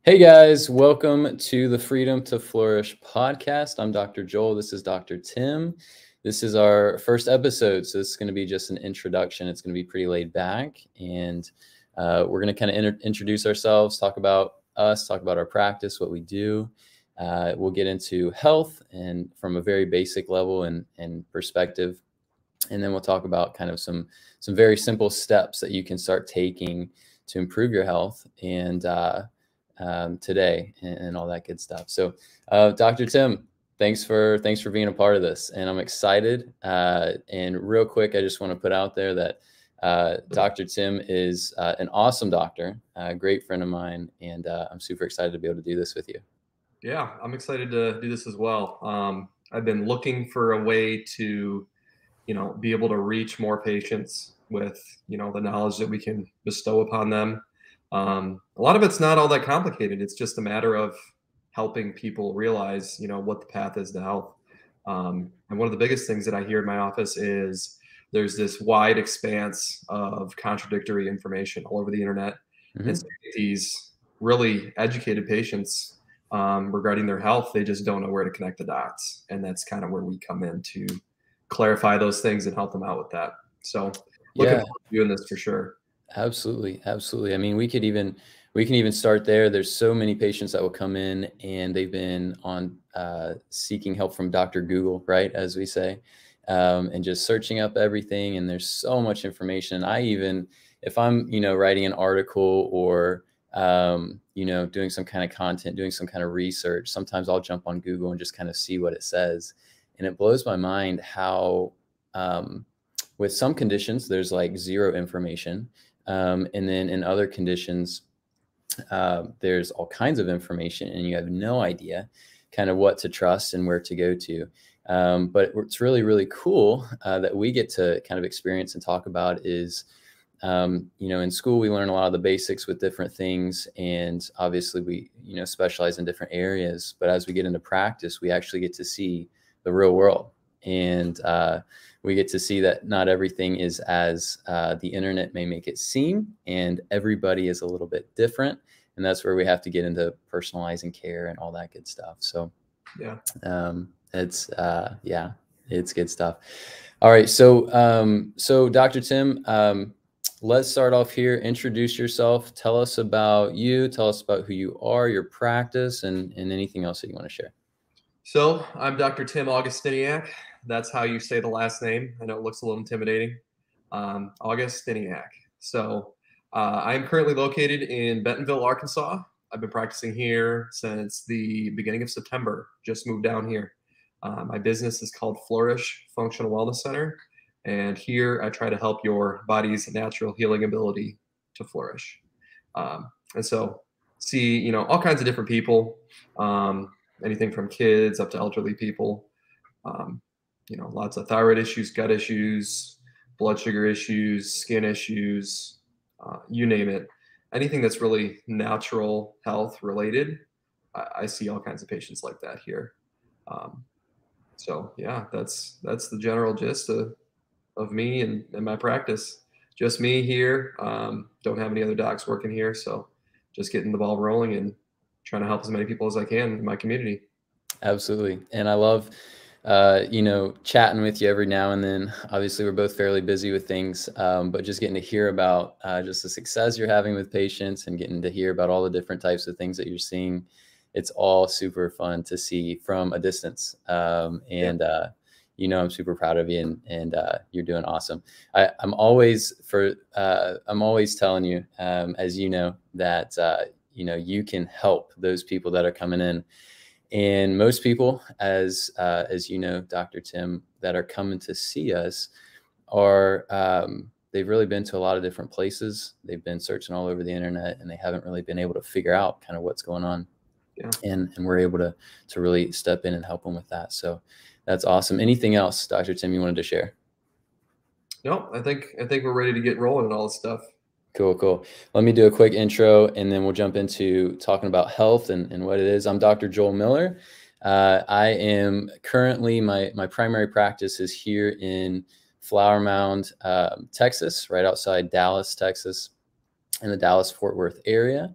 Hey guys, welcome to the Freedom to Flourish podcast. I'm Dr. Joel. This is Dr. Tim. This is our first episode, so this is going to be just an introduction. It's going to be pretty laid back, and we're going to kind of introduce ourselves, talk about us, talk about our practice, what we do. We'll get into health and from a very basic level and perspective, and then we'll talk about kind of some very simple steps that you can start taking to improve your health and today and all that good stuff. So Dr. Tim, thanks for being a part of this, and I'm excited. And real quick, I just want to put out there that Dr. Tim is an awesome doctor, a great friend of mine, and I'm super excited to be able to do this with you. Yeah, I'm excited to do this as well. I've been looking for a way to, be able to reach more patients with, the knowledge that we can bestow upon them. A lot of it's not all that complicated. It's just a matter of helping people realize, what the path is to health. And one of the biggest things that I hear in my office is there's this wide expanse of contradictory information all over the internet. Mm-hmm. And so these really educated patients regarding their health, they just don't know where to connect the dots. And that's kind of where we come in to clarify those things and help them out with that. So looking forward to doing this for sure. Absolutely. Absolutely. I mean, we can even start there. There's so many patients that will come in and they've been on seeking help from Dr. Google, right? As we say, and just searching up everything. And there's so much information. I even, if I'm, writing an article or, doing some kind of content, doing some kind of research, sometimes I'll jump on Google and just kind of see what it says. And it blows my mind how, with some conditions, there's like zero information. And then in other conditions, there's all kinds of information and you have no idea kind of what to trust and where to go to. But what's really, really cool that we get to kind of experience and talk about is, in school, we learn a lot of the basics with different things. And obviously we, specialize in different areas. But as we get into practice, we actually get to see the real world. And we get to see that not everything is as the internet may make it seem, and everybody is a little bit different. And that's where we have to get into personalizing care and all that good stuff. So Yeah, it's good stuff. All right. So Dr. Tim, let's start off here. Introduce yourself. Tell us about you. Tell us about who you are, your practice, and anything else that you want to share. So I'm Dr. Tim Augustiniak. That's how you say the last name. I know it looks a little intimidating. Augustiniak. So I'm currently located in Bentonville, Arkansas. I've been practicing here since the beginning of September, just moved down here. My business is called Flourish Functional Wellness Center. And here I try to help your body's natural healing ability to flourish. And so see, all kinds of different people. Anything from kids up to elderly people, lots of thyroid issues, gut issues, blood sugar issues, skin issues, you name it. Anything that's really natural health related, I see all kinds of patients like that here. So yeah, that's the general gist of me and my practice. Just me here. Don't have any other docs working here, so just getting the ball rolling and trying to help as many people as I can in my community. Absolutely. And I love, chatting with you every now and then. Obviously, we're both fairly busy with things, but just getting to hear about just the success you're having with patients and getting to hear about all the different types of things that you're seeing. It's all super fun to see from a distance. I'm super proud of you and you're doing awesome. I'm always telling you, as you know, that, you can help those people that are coming in. And most people, as Dr. Tim, that are coming to see us are, they've really been to a lot of different places. They've been searching all over the internet and they haven't really been able to figure out kind of what's going on. Yeah. And we're able to really step in and help them with that. So that's awesome. Anything else, Dr. Tim, you wanted to share? No, I think we're ready to get rolling and all this stuff. Cool. Let me do a quick intro and then we'll jump into talking about health and what it is. I'm Dr. Joel Miller. I am currently, my primary practice is here in Flower Mound, Texas, right outside Dallas, Texas, in the Dallas-Fort Worth area.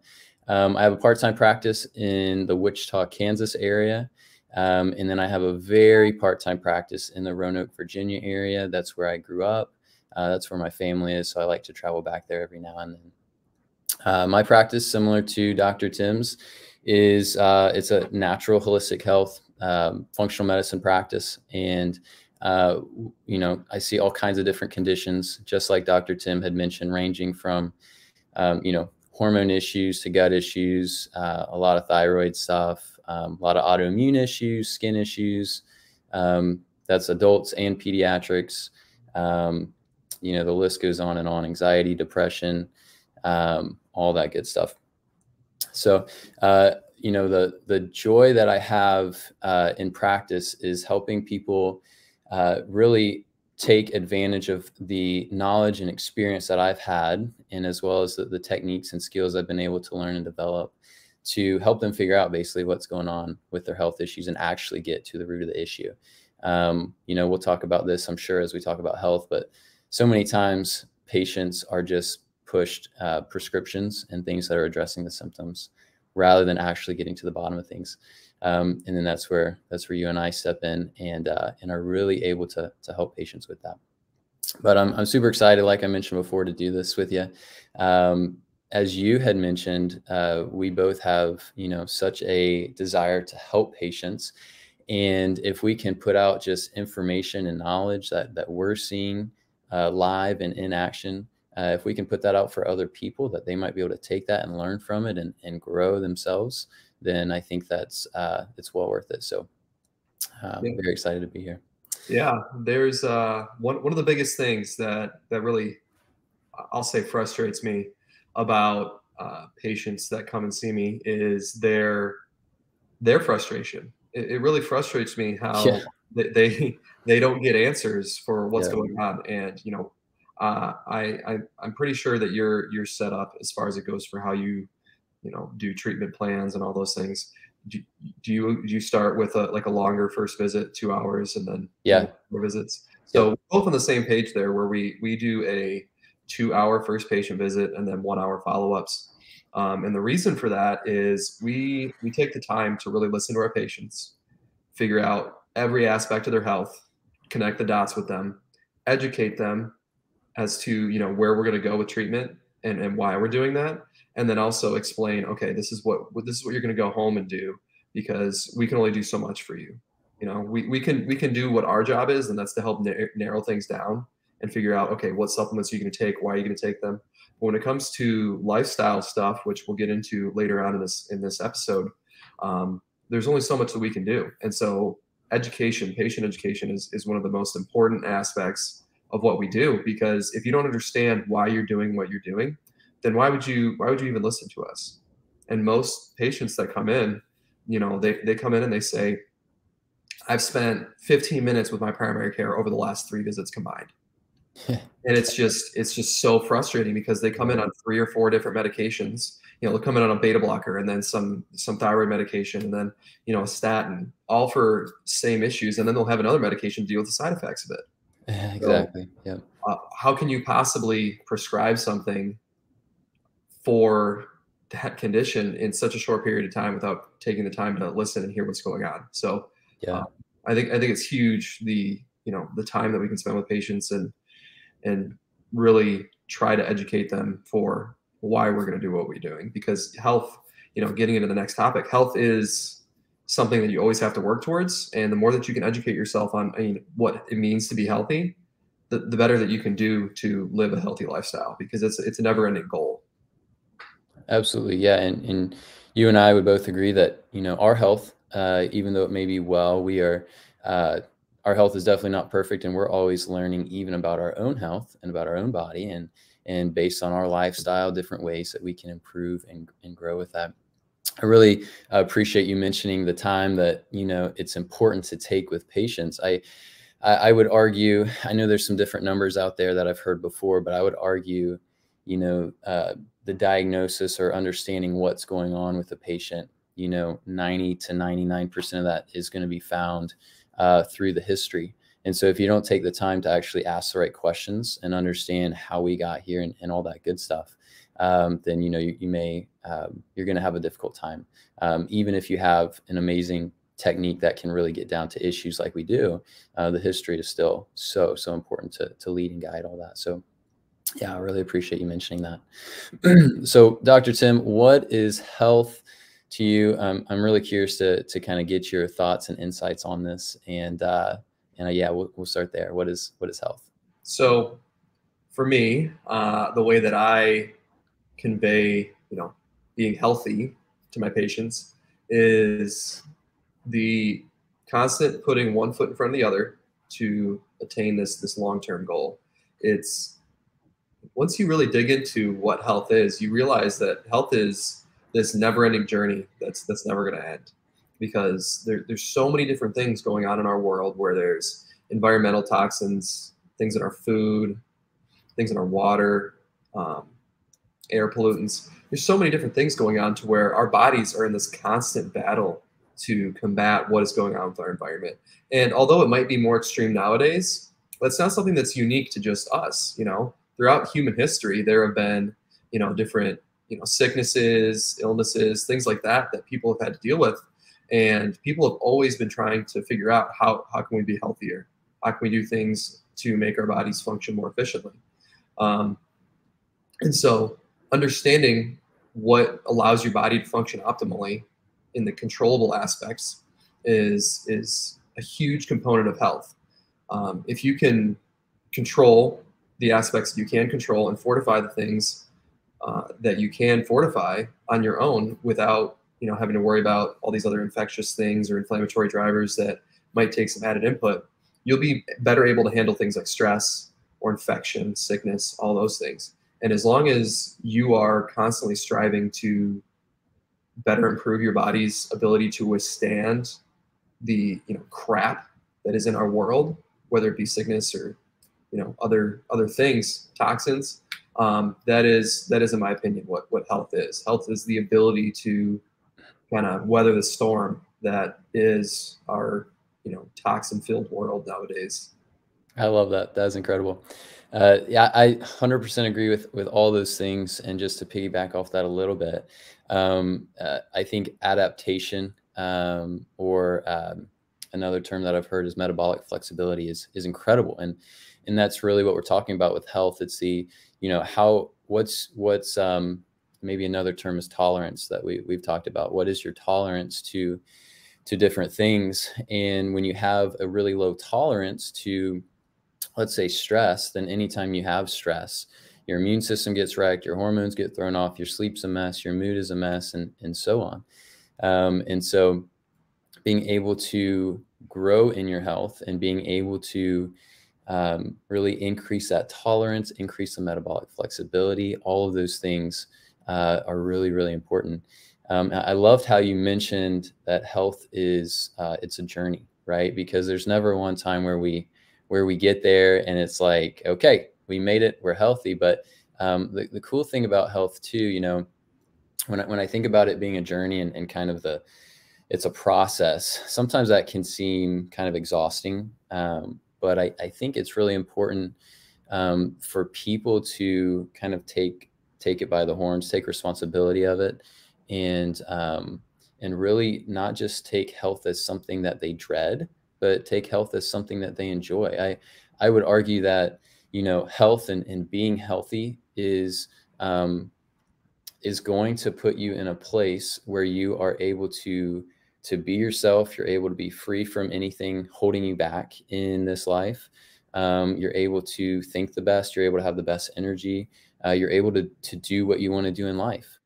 I have a part-time practice in the Wichita, Kansas area. And then I have a very part-time practice in the Roanoke, Virginia area. That's where I grew up. That's where my family is. So I like to travel back there every now and then. My practice, similar to Dr. Tim's, is it's a natural holistic health functional medicine practice. And, I see all kinds of different conditions, just like Dr. Tim had mentioned, ranging from, hormone issues to gut issues, a lot of thyroid stuff, a lot of autoimmune issues, skin issues. That's adults and pediatrics. The list goes on and on: anxiety, depression, all that good stuff. So, the joy that I have in practice is helping people really take advantage of the knowledge and experience that I've had, and as well as the techniques and skills I've been able to learn and develop to help them figure out basically what's going on with their health issues and actually get to the root of the issue. We'll talk about this, I'm sure, as we talk about health, but so many times patients are just pushed prescriptions and things that are addressing the symptoms rather than actually getting to the bottom of things. And then that's where you and I step in and are really able to help patients with that. But I'm super excited, like I mentioned before, to do this with you. As you had mentioned, we both have, such a desire to help patients. And if we can put out just information and knowledge that we're seeing live and in action, if we can put that out for other people, that they might be able to take that and learn from it and grow themselves, then I think that's it's well worth it. So very excited to be here. Yeah, there's one of the biggest things that really, I'll say, frustrates me about patients that come and see me is their frustration. It really frustrates me how Yeah. they don't get answers for what's Yeah. going on. And I'm pretty sure that you're set up as far as it goes for how you do treatment plans and all those things. Do you start with a longer first visit, 2 hours, and then Yeah. more visits? So Yep. both on the same page there, where we do a 2 hour first patient visit and then 1 hour follow-ups. And the reason for that is we take the time to really listen to our patients, figure out every aspect of their health, connect the dots with them, educate them as to where we're going to go with treatment and why we're doing that, and then also explain, okay, this is what you're going to go home and do, because we can only do so much for you. We can do what our job is, and that's to help narrow things down and figure out, okay, what supplements are you going to take, why are you going to take them. But when it comes to lifestyle stuff, which we'll get into later on in this episode, there's only so much that we can do. And so patient education is one of the most important aspects of what we do, because if you don't understand why you're doing what you're doing, then why would you even listen to us? And most patients that come in, they come in and they say, I've spent 15 minutes with my primary care over the last 3 visits combined. And it's just so frustrating, because they come in on 3 or 4 different medications. They'll come in on a beta blocker and then some thyroid medication and then, a statin, all for same issues. And then they'll have another medication to deal with the side effects of it. Exactly. Yeah. How can you possibly prescribe something for that condition in such a short period of time without taking the time to listen and hear what's going on? So Yeah. I think it's huge, the time that we can spend with patients and really try to educate them for why we're going to do what we're doing. Because health, getting into the next topic, health is something that you always have to work towards. And the more that you can educate yourself on what it means to be healthy, the better that you can do to live a healthy lifestyle, because it's a never ending goal. Absolutely. Yeah. And you and I would both agree that, our health, even though it may be our health is definitely not perfect, and we're always learning even about our own health and about our own body, and based on our lifestyle, different ways that we can improve and grow with that. I really appreciate you mentioning the time that, it's important to take with patients. I would argue, I know there's some different numbers out there that I've heard before, but I would argue, the diagnosis or understanding what's going on with the patient, 90 to 99% of that is going to be found through the history. And so if you don't take the time to actually ask the right questions and understand how we got here and all that good stuff, then, you may, you're going to have a difficult time. Even if you have an amazing technique that can really get down to issues like we do, the history is still so, so important to lead and guide all that. So yeah, I really appreciate you mentioning that. So Dr. Tim, what is health to you? I'm really curious to kind of get your thoughts and insights on this. And yeah, we'll start there. What is health? So for me, the way that I convey, being healthy to my patients is the constant putting one foot in front of the other to attain this long-term goal. It's once you really dig into what health is, you realize that health is this never-ending journey that's never going to end, because there's so many different things going on in our world, where there's environmental toxins, things in our food, things in our water, um, air pollutants. There's so many different things going on to where our bodies are in this constant battle to combat what is going on with our environment. And although it might be more extreme nowadays, that's not something that's unique to just us. Throughout human history, there have been, different, sicknesses, illnesses, things like that people have had to deal with. And people have always been trying to figure out how can we be healthier? How can we do things to make our bodies function more efficiently? Um, and so understanding what allows your body to function optimally in the controllable aspects is a huge component of health. If you can control the aspects you can control and fortify the things that you can fortify on your own without having to worry about all these other infectious things or inflammatory drivers that might take some added input, you'll be better able to handle things like stress or infection, sickness, all those things. And as long as you are constantly striving to better improve your body's ability to withstand the crap that is in our world, whether it be sickness or other things, toxins, that is in my opinion what health is. Health is the ability to kind of weather the storm that is our toxin filled world nowadays. I love that. That's incredible. Yeah, I 100% agree with all those things. And just to piggyback off that a little bit, I think adaptation, or another term that I've heard is metabolic flexibility, is incredible. And that's really what we're talking about with health. It's the, what's maybe another term is tolerance that we've talked about. What is your tolerance to different things? And when you have a really low tolerance to, let's say, stress, then anytime you have stress, your immune system gets wrecked, your hormones get thrown off, your sleep's a mess, your mood is a mess, and so on. And so being able to grow in your health and being able to really increase that tolerance, increase the metabolic flexibility, all of those things are really, really important. I loved how you mentioned that health is, it's a journey, right? Because there's never one time where we get there and it's like, okay, we made it, we're healthy. But the cool thing about health too, when I think about it being a journey and kind of it's a process, sometimes that can seem kind of exhausting. But I think it's really important for people to kind of take it by the horns, take responsibility of it, and really not just take health as something that they dread, but take health as something that they enjoy. I would argue that health and being healthy is going to put you in a place where you are able to be yourself. You're able to be free from anything holding you back in this life. You're able to think the best. You're able to have the best energy. You're able to do what you want to do in life.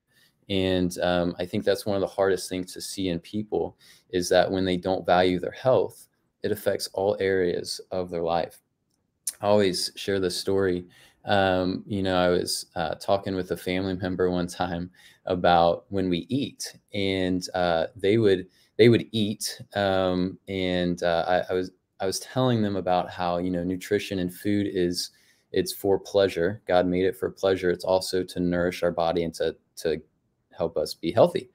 And I think that's one of the hardest things to see in people, is that when they don't value their health, it affects all areas of their life. I always share this story. I was talking with a family member one time about when we eat, and they would eat, and I was telling them about how nutrition and food it's for pleasure. God made it for pleasure. It's also to nourish our body and to help us be healthy.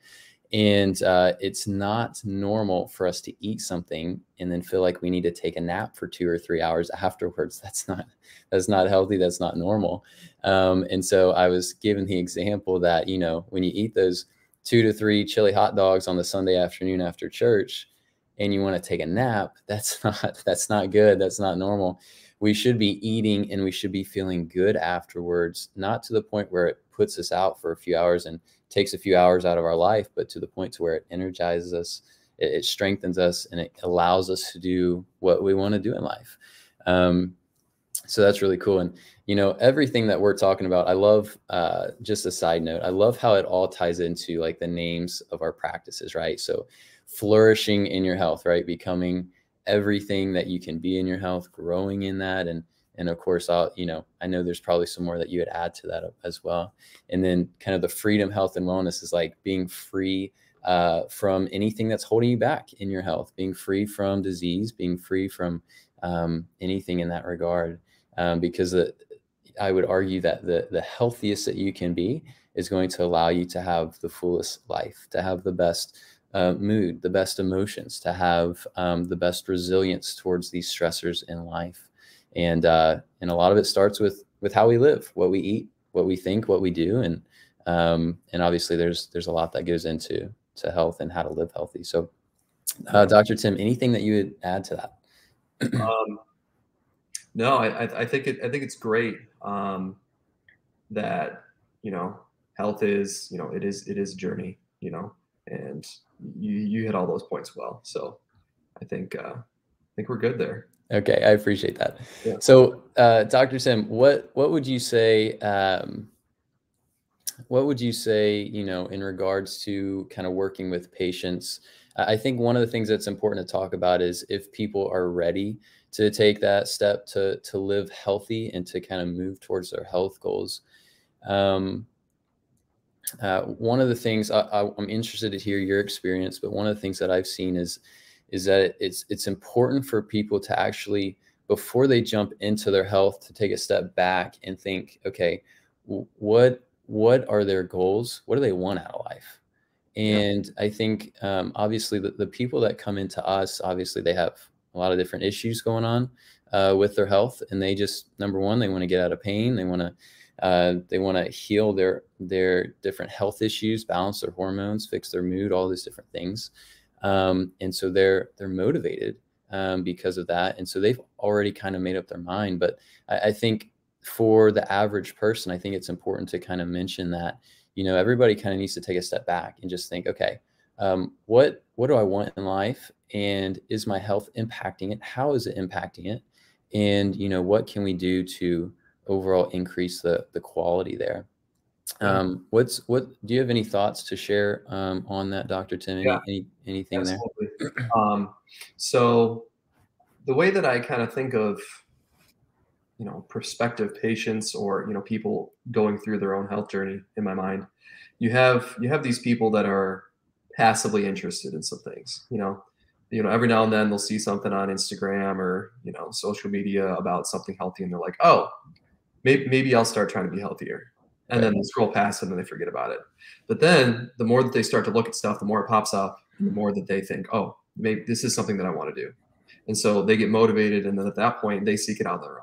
And it's not normal for us to eat something and then feel like we need to take a nap for 2 or 3 hours afterwards. That's not healthy. That's not normal. And so I was given the example that, you know, when you eat those 2 to 3 chili hot dogs on the Sunday afternoon after church and you want to take a nap, that's not good. That's not normal. We should be eating and we should be feeling good afterwards, not to the point where it puts us out for a few hours and takes a few hours out of our life, but to the point to where it energizes us, it strengthens us, and it allows us to do what we want to do in life. So that's really cool. And, you know, everything that we're talking about, I love, just a side note, I love how it all ties into like the names of our practices, right? So flourishing in your health, right? Becoming everything that you can be in your health, growing in that. And of course, you know, I know there's probably some more that you would add to that as well. And then kind of the freedom, health, and wellness is like being free from anything that's holding you back in your health, being free from disease, being free from anything in that regard. Because I would argue that the healthiest that you can be is going to allow you to have the fullest life, to have the best mood, the best emotions, to have the best resilience towards these stressors in life. And a lot of it starts with how we live, what we eat, what we think, what we do. And obviously there's a lot that goes into health and how to live healthy. So Dr. Tim, anything that you would add to that? No, I think it's great that, you know, health is, you know, it is a journey, you know, and you hit all those points well. So I think we're good there. Okay, I appreciate that. Yeah. So, Dr. Tim, what would you say? What would you say, you know, in regards to kind of working with patients? I think one of the things that's important to talk about is if people are ready to take that step to live healthy and to kind of move towards their health goals. One of the things I'm interested to hear your experience, but one of the things that I've seen is that it's important for people to actually, before they jump into their health, to take a step back and think, okay, what are their goals? What do they want out of life? Yeah. And I think obviously the people that come into us, obviously they have a lot of different issues going on with their health, and they just, number one, they want to get out of pain. They want to heal their different health issues, balance their hormones, fix their mood, all these different things. And so they're motivated because of that. And so they've already kind of made up their mind. But I think for the average person, I think it's important to kind of mention that, you know, everybody kind of needs to take a step back and just think, okay, what do I want in life? And is my health impacting it? How is it impacting it? And, you know, what can we do to overall increase the quality there? Yeah. What do you have any thoughts to share on that, Dr. Tim? Yeah. Anything there? Absolutely. So the way that I kind of think of, you know, prospective patients, or, you know, people going through their own health journey in my mind, you have these people that are passively interested in some things, you know. Every now and then they'll see something on Instagram or, you know, social media about something healthy, and they're like, oh, maybe I'll start trying to be healthier. And Right. then they scroll past it and they forget about it. But then the more that they start to look at stuff, the more it pops up, and the more that they think, oh, maybe this is something that I want to do. And so they get motivated, and then at that point they seek it out on their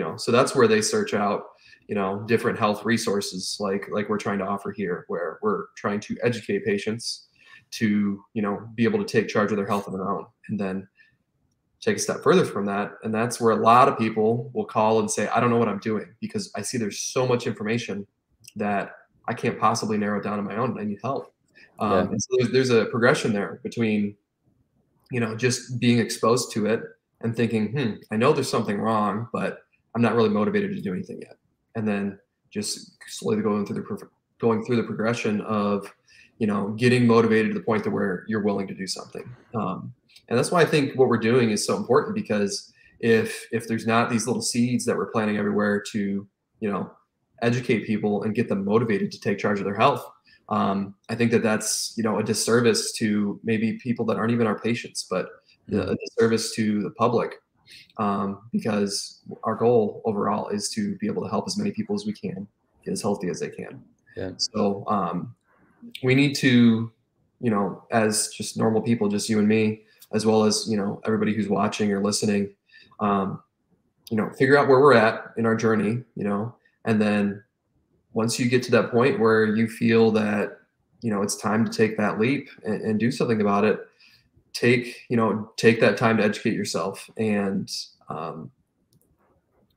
own. So that's where they search out, you know, different health resources like we're trying to offer here, where we're trying to educate patients to, you know, be able to take charge of their health on their own. And then take a step further from that, and that's where a lot of people will call and say, I don't know what I'm doing, because I see there's so much information that I can't possibly narrow it down on my own, and I need help. Yeah. And so there's a progression there between, you know, just being exposed to it and thinking, I know there's something wrong, but I'm not really motivated to do anything yet. And then just slowly going through the progression of, you know, getting motivated to the point to where you're willing to do something. And that's why I think what we're doing is so important, because if there's not these little seeds that we're planting everywhere to, you know, educate people and get them motivated to take charge of their health, I think that that's, you know, a disservice to maybe people that aren't even our patients, but a disservice to the public, because our goal overall is to be able to help as many people as we can get as healthy as they can. Yeah. So we need to as just normal people, just you and me, as well as, everybody who's watching or listening, um, figure out where we're at in our journey, and then once you get to that point where you feel that, it's time to take that leap and do something about it, take that time to educate yourself and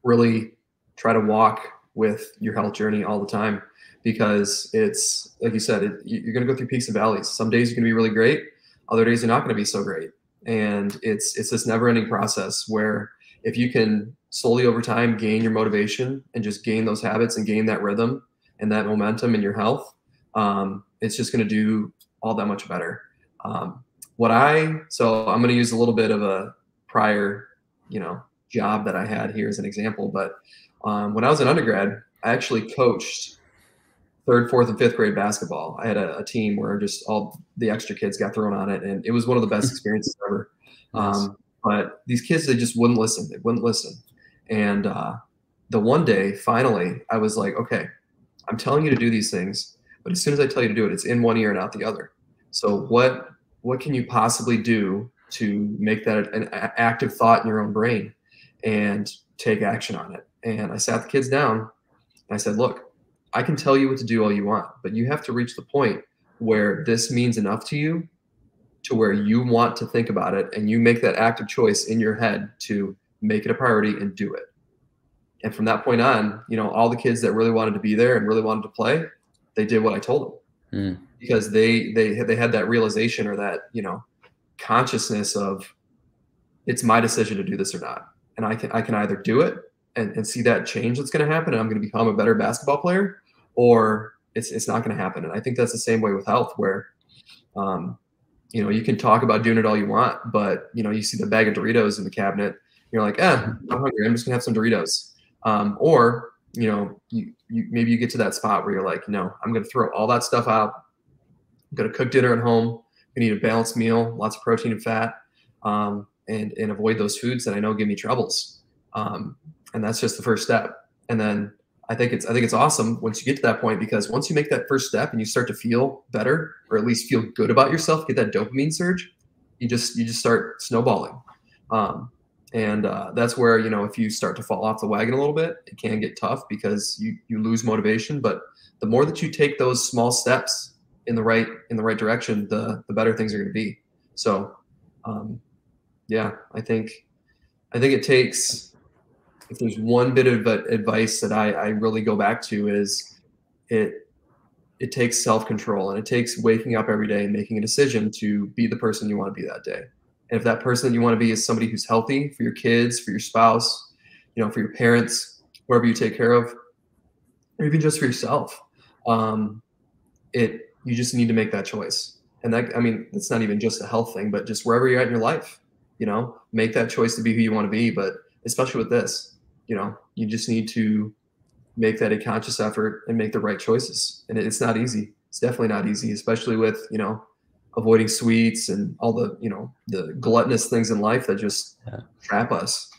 really try to walk with your health journey all the time, because it's like you said, you're going to go through peaks and valleys. Some days you're going to be really great, other days you're not going to be so great, and it's this never-ending process where if you can slowly over time gain your motivation and just gain those habits and gain that rhythm and that momentum in your health, it's just going to do all that much better. So I'm going to use a little bit of a prior, job that I had here as an example. But when I was an undergrad, I actually coached third, fourth, and fifth grade basketball. I had a team where just all the extra kids got thrown on it, and it was one of the best experiences ever. Nice. But these kids, they just wouldn't listen. They wouldn't listen. And the one day, finally, I was like, okay, I'm telling you to do these things, but as soon as I tell you to do it, it's in one ear and out the other. So what can you possibly do to make that an active thought in your own brain and take action on it? And I sat the kids down and I said, look, I can tell you what to do all you want, but you have to reach the point where this means enough to you to where you want to think about it and you make that active choice in your head to make it a priority and do it. And from that point on, all the kids that really wanted to be there and really wanted to play, they did what I told them, because they had that realization or that, consciousness of, it's my decision to do this or not. And I can either do it and see that change that's going to happen and I'm going to become a better basketball player, or it's not going to happen. And I think that's the same way with health, where, you can talk about doing it all you want, but, you see the bag of Doritos in the cabinet, you're like, I'm hungry, I'm just gonna have some Doritos. Or, you maybe you get to that spot where you're like, no, I'm going to throw all that stuff out. I'm going to cook dinner at home. I need a balanced meal, lots of protein and fat, and avoid those foods that I know give me troubles. And that's just the first step. And then I think it's awesome once you get to that point, because once you make that first step and you start to feel better, or at least feel good about yourself, get that dopamine surge, you just start snowballing. And that's where, if you start to fall off the wagon a little bit, it can get tough because you lose motivation. But the more that you take those small steps in the right direction, the better things are going to be. So, yeah, I think it takes, if there's one bit of advice that I really go back to, is it takes self-control, and it takes waking up every day and making a decision to be the person you want to be that day. And if that person that you want to be is somebody who's healthy for your kids, for your spouse, for your parents, whoever you take care of, or even just for yourself, you just need to make that choice. And that, it's not even just a health thing, but just wherever you're at in your life, make that choice to be who you want to be. But especially with this, you just need to make that a conscious effort and make the right choices. And it's not easy. It's definitely not easy, especially with, avoiding sweets and all the, the gluttonous things in life that just trap us.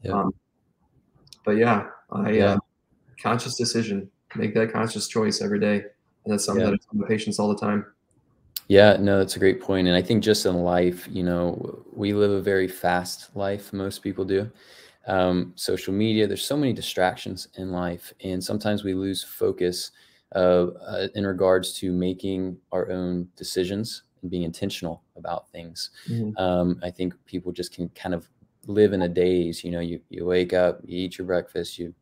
Yeah. But yeah, conscious decision, make that conscious choice every day. And that's something that I tell my patients all the time. Yeah, no, that's a great point. And I think just in life, we live a very fast life. Most people do. Social media, there's so many distractions in life. And sometimes we lose focus in regards to making our own decisions and being intentional about things. I think people just can kind of live in a daze. You wake up, you eat your breakfast, you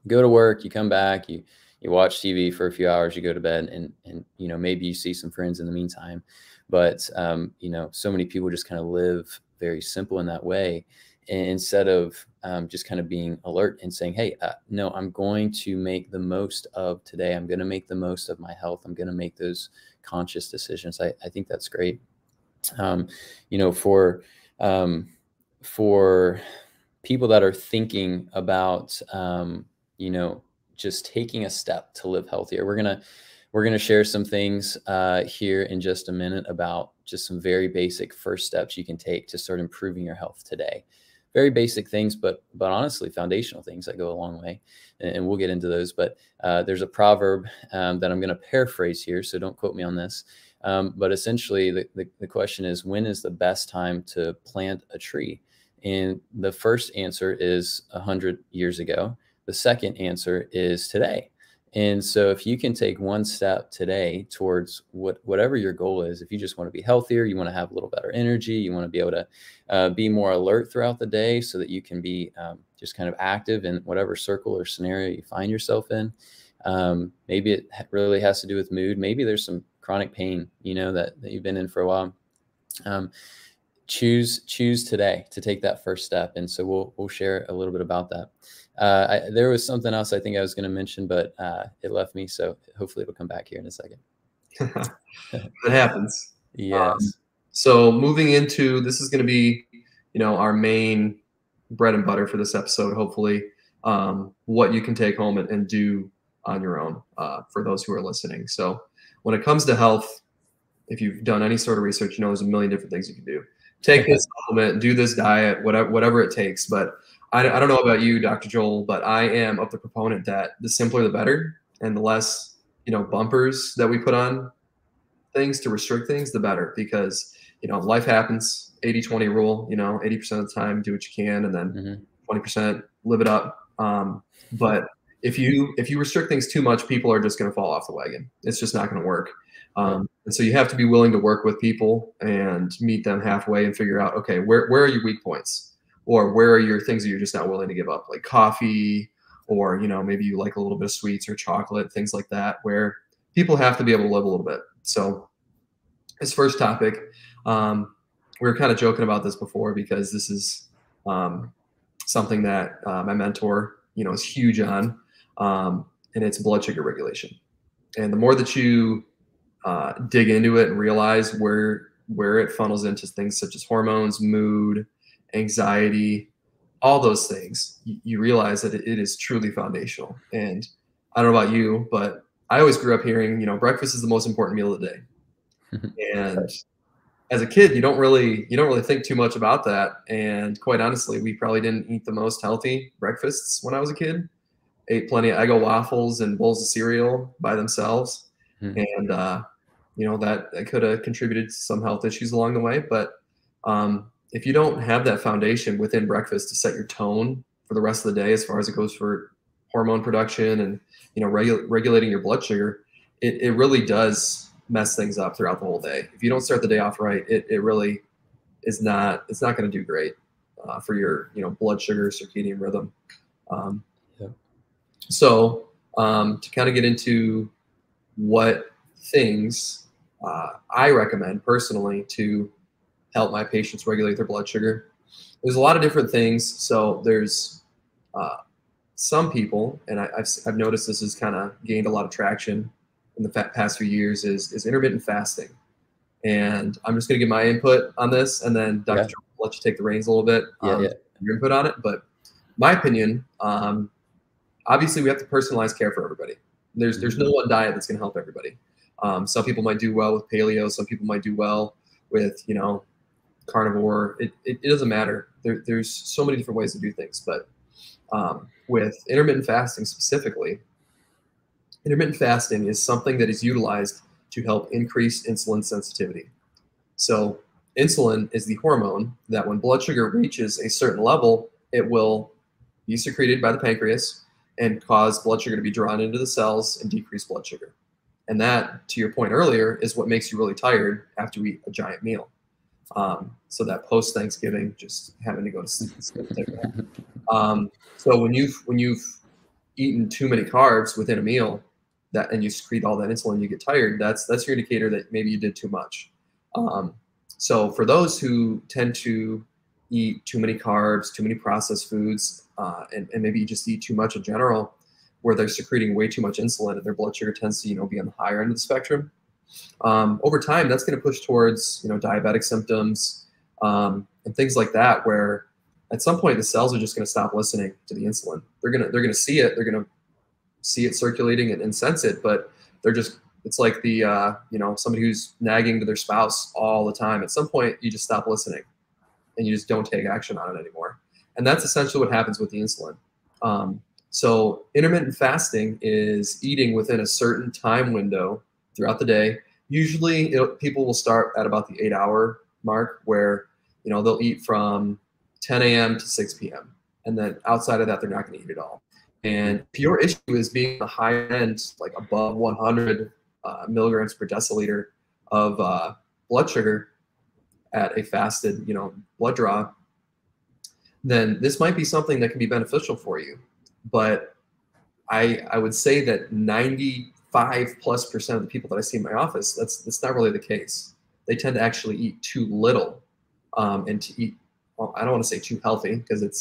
go to work, you come back, you watch TV for a few hours, you go to bed, and maybe you see some friends in the meantime. But so many people just kind of live very simple in that way, instead of just kind of being alert and saying, hey, no, I'm going to make the most of today. I'm going to make the most of my health. I'm going to make those conscious decisions. I think that's great. For people that are thinking about, just taking a step to live healthier, we're going to share some things here in just a minute about just some very basic first steps you can take to start improving your health today. very basic things, but honestly, foundational things that go a long way. And we'll get into those. But there's a proverb that I'm going to paraphrase here, so don't quote me on this. But essentially, the question is, when is the best time to plant a tree? And the first answer is 100 years ago. The second answer is today. And so if you can take one step today towards whatever your goal is, if you just want to be healthier, you want to have a little better energy, you want to be able to be more alert throughout the day so that you can be just kind of active in whatever circle or scenario you find yourself in. Maybe it really has to do with mood. Maybe there's some chronic pain, that you've been in for a while. Choose today to take that first step. And so we'll share a little bit about that. There was something else I think I was going to mention, but it left me. So hopefully it'll come back here in a second. It happens. Yes. So moving into, this is going to be, our main bread and butter for this episode, hopefully, what you can take home and do on your own for those who are listening. So when it comes to health, if you've done any sort of research, there's a million different things you can do. Take this supplement, do this diet, whatever it takes. But I don't know about you, Dr. Joel, but I am of the proponent that the simpler the better, and the less, bumpers that we put on things to restrict things, the better. Because, life happens, 80-20 rule, 80% of the time, do what you can, and then 20% live it up. But if you restrict things too much, people are just going to fall off the wagon. It's just not going to work. And so you have to be willing to work with people and meet them halfway and figure out, okay, where are your weak points, or where are your things that you're just not willing to give up, like coffee, or, maybe you like a little bit of sweets or chocolate, things like that, where people have to be able to live a little bit. So this first topic, we were kind of joking about this before, because this is something that my mentor, is huge on, and it's blood sugar regulation. And the more that you dig into it and realize where it funnels into things such as hormones, mood, anxiety, all those things, you realize that it is truly foundational. And I don't know about you, but I always grew up hearing, breakfast is the most important meal of the day. And as a kid, you don't really think too much about that. And quite honestly, we probably didn't eat the most healthy breakfasts when I was a kid. Ate plenty of Eggo waffles and bowls of cereal by themselves. And, that could have contributed to some health issues along the way. But if you don't have that foundation within breakfast to set your tone for the rest of the day, as far as it goes for hormone production and, regulating your blood sugar, it really does mess things up throughout the whole day. If you don't start the day off right, it really is not, it's not going to do great for your, blood sugar, circadian rhythm. So to kind of get into what things I recommend personally to help my patients regulate their blood sugar, there's a lot of different things. So there's some people, and I've noticed this has kind of gained a lot of traction in the past few years, is intermittent fasting. And I'm just going to give my input on this, and then Dr. Joel will let you take the reins a little bit, your input on it. But my opinion, obviously we have to personalize care for everybody. There's no one diet that's going to help everybody. Some people might do well with paleo. Some people might do well with, carnivore. It doesn't matter. There's so many different ways to do things. But with intermittent fasting specifically, intermittent fasting is something that is utilized to help increase insulin sensitivity. So insulin is the hormone that when blood sugar reaches a certain level, it will be secreted by the pancreas and cause blood sugar to be drawn into the cells and decrease blood sugar. And that, to your point earlier, is what makes you really tired after you eat a giant meal. So that post-Thanksgiving, just having to go to sleep. So when you've eaten too many carbs within a meal, and you secrete all that insulin, you get tired, that's your indicator that maybe you did too much. So for those who tend to eat too many carbs, too many processed foods, and maybe you just eat too much in general, where they're secreting way too much insulin and their blood sugar tends to be on the higher end of the spectrum, over time that's going to push towards diabetic symptoms and things like that, where at some point the cells are just going to stop listening to the insulin. They're going to see it, see it circulating and sense it, but it's like the somebody who's nagging to their spouse all the time. At some point you just stop listening and you just don't take action on it anymore. And that's essentially what happens with the insulin. So intermittent fasting is eating within a certain time window throughout the day. Usually people will start at about the 8-hour mark where, they'll eat from 10 a.m. to 6 p.m. And then outside of that, they're not going to eat at all. And if your issue is being the high end, like above 100 milligrams per deciliter of blood sugar at a fasted, blood draw, then this might be something that can be beneficial for you. But I would say that 95+% of the people that I see in my office, that's not really the case. They tend to actually eat too little, and to eat, well, I don't want to say too healthy, because it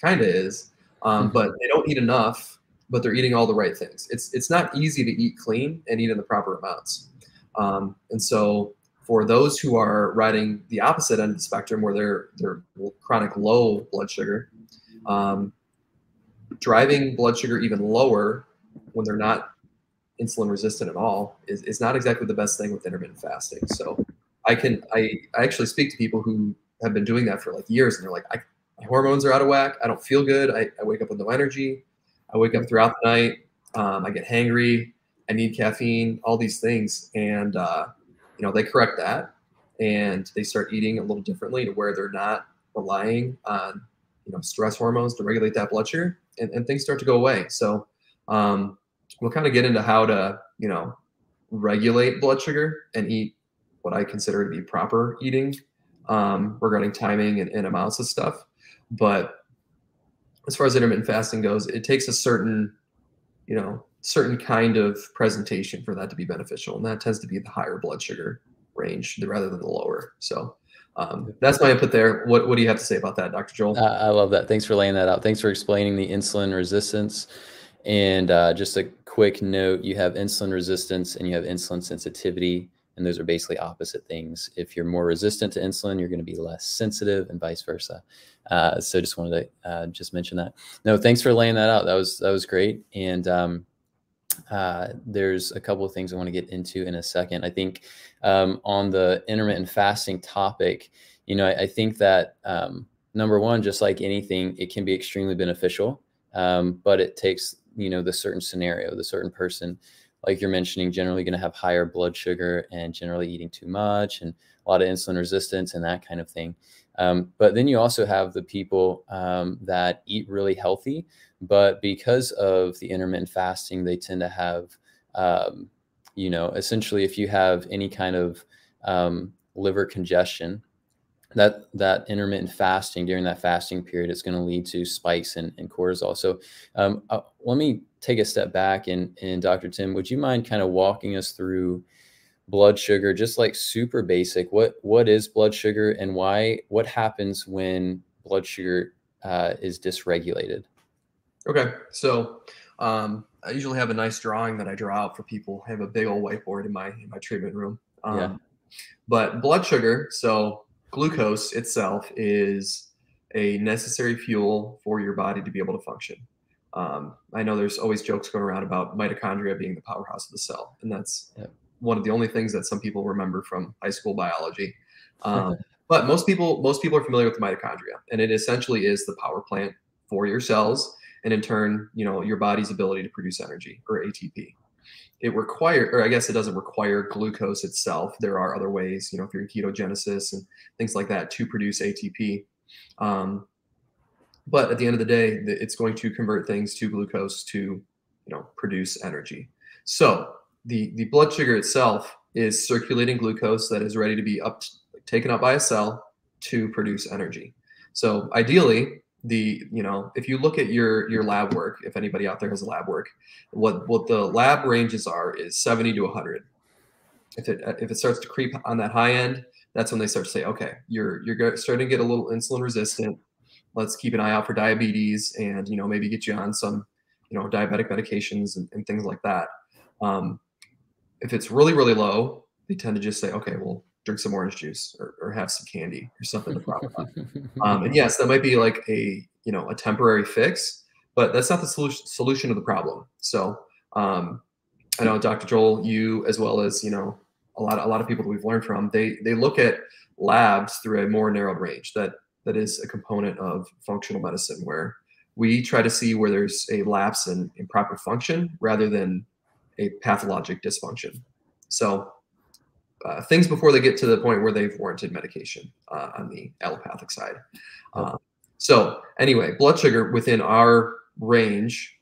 kind of is, but they don't eat enough, but they're eating all the right things. It's not easy to eat clean and eat in the proper amounts. And so for those who are riding the opposite end of the spectrum, where they're chronic low blood sugar, driving blood sugar even lower when they're not insulin resistant at all is not exactly the best thing with intermittent fasting. So I actually speak to people who have been doing that for like years, and they're like, my hormones are out of whack. I don't feel good. I wake up with no energy. I wake up throughout the night. I get hangry. I need caffeine, all these things. And, they correct that, and they start eating a little differently to where they're not relying on, stress hormones to regulate that blood sugar, and things start to go away. So we'll kind of get into how to, regulate blood sugar and eat what I consider to be proper eating, regarding timing and amounts of stuff. But as far as intermittent fasting goes, it takes a certain kind of presentation for that to be beneficial. And that tends to be the higher blood sugar range rather than the lower. So that's my input there. What do you have to say about that, Dr. Joel? I love that. Thanks for laying that out. Thanks for explaining the insulin resistance. And just a quick note, you have insulin resistance and you have insulin sensitivity, and those are basically opposite things. If you're more resistant to insulin, you're going to be less sensitive, and vice versa. So just wanted to just mention that. No, thanks for laying that out. That was great. And there's a couple of things I want to get into in a second. I think on the intermittent fasting topic, I think that number one, just like anything, it can be extremely beneficial, but it takes, the certain scenario, the certain person, like you're mentioning, generally going to have higher blood sugar and generally eating too much and a lot of insulin resistance and that kind of thing. But then you also have the people that eat really healthy, but because of the intermittent fasting, they tend to have, essentially if you have any kind of liver congestion, that intermittent fasting during that fasting period is going to lead to spikes in cortisol. So let me take a step back, and Dr. Tim, would you mind kind of walking us through blood sugar, just like super basic? What is blood sugar, and what happens when blood sugar is dysregulated? Okay. So I usually have a nice drawing that I draw out for people. I have a big old whiteboard in my treatment room. Yeah. But blood sugar, so glucose itself is a necessary fuel for your body to be able to function. I know there's always jokes going around about mitochondria being the powerhouse of the cell, and that's one of the only things that some people remember from high school biology. But most people are familiar with the mitochondria, and it essentially is the power plant for your cells, and in turn, your body's ability to produce energy, or ATP. It doesn't require glucose itself. There are other ways, if you're in ketogenesis and things like that, to produce ATP. But at the end of the day, it's going to convert things to glucose to, produce energy. So the blood sugar itself is circulating glucose that is ready to be taken up by a cell to produce energy. So ideally, if you look at your lab work, if anybody out there has a lab work, what the lab ranges are is 70 to 100. If it starts to creep on that high end, that's when they start to say, okay, you're starting to get a little insulin resistant. Let's keep an eye out for diabetes, and maybe get you on some diabetic medications and things like that. If it's really, really low, they tend to just say, okay, well, drink some orange juice or have some candy or something to prop it up. And yes, that might be like a temporary fix, but that's not the solution to the problem. So I know, Dr. Joel, you, as well as a lot of people that we've learned from, they look at labs through a more narrowed range. That that is a component of functional medicine, where we try to see where there's a lapse in proper function rather than a pathologic dysfunction. So things before they get to the point where they've warranted medication on the allopathic side. Yep. So anyway, blood sugar within our range,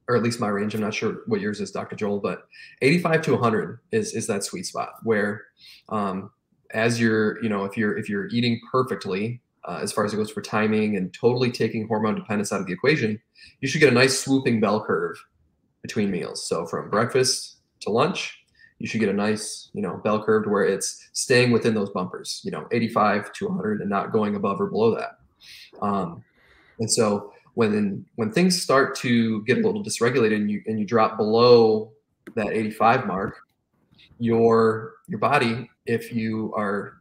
or at least my range, I'm not sure what yours is, Dr. Joel, but 85 to 100 is that sweet spot where, as you're, if you're eating perfectly, as far as it goes for timing and totally taking hormone dependence out of the equation, you should get a nice swooping bell curve between meals. So from breakfast to lunch, you should get a nice, bell curve where it's staying within those bumpers, 85 to 100 and not going above or below that. And so when things start to get a little dysregulated and you drop below that 85 mark, your body, if you are,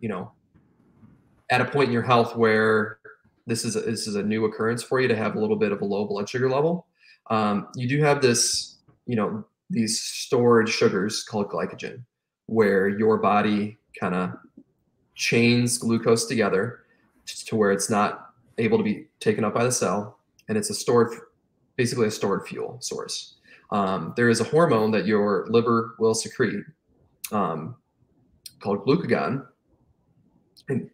at a point in your health where this is a new occurrence for you to have a little bit of a low blood sugar level, you do have this, these stored sugars called glycogen, where your body kind of chains glucose together to where it's not able to be taken up by the cell, and it's basically a stored fuel source. There is a hormone that your liver will secrete called glucagon. And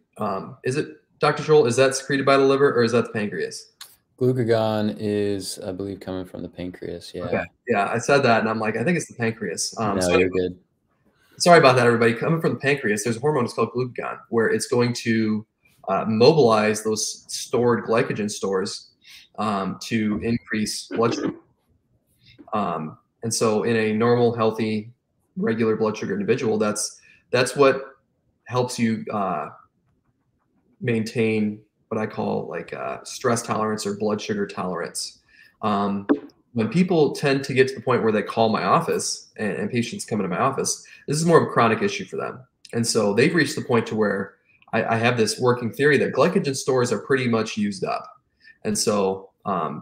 is it, Dr. Joel, is that secreted by the liver or is that the pancreas? Glucagon is, I believe, coming from the pancreas. Yeah. Okay. Yeah, I said that and I'm like, I think it's the pancreas. No, so you're good. Sorry about that, everybody. Coming from the pancreas, there's a hormone that's called glucagon, where it's going to mobilize those stored glycogen stores to increase blood sugar. And so in a normal, healthy, regular blood sugar individual, that's what helps you maintain what I call like stress tolerance or blood sugar tolerance. When people tend to get to the point where they call my office and patients come into my office, this is more of a chronic issue for them. And so they've reached the point to where I have this working theory that glycogen stores are pretty much used up. And so,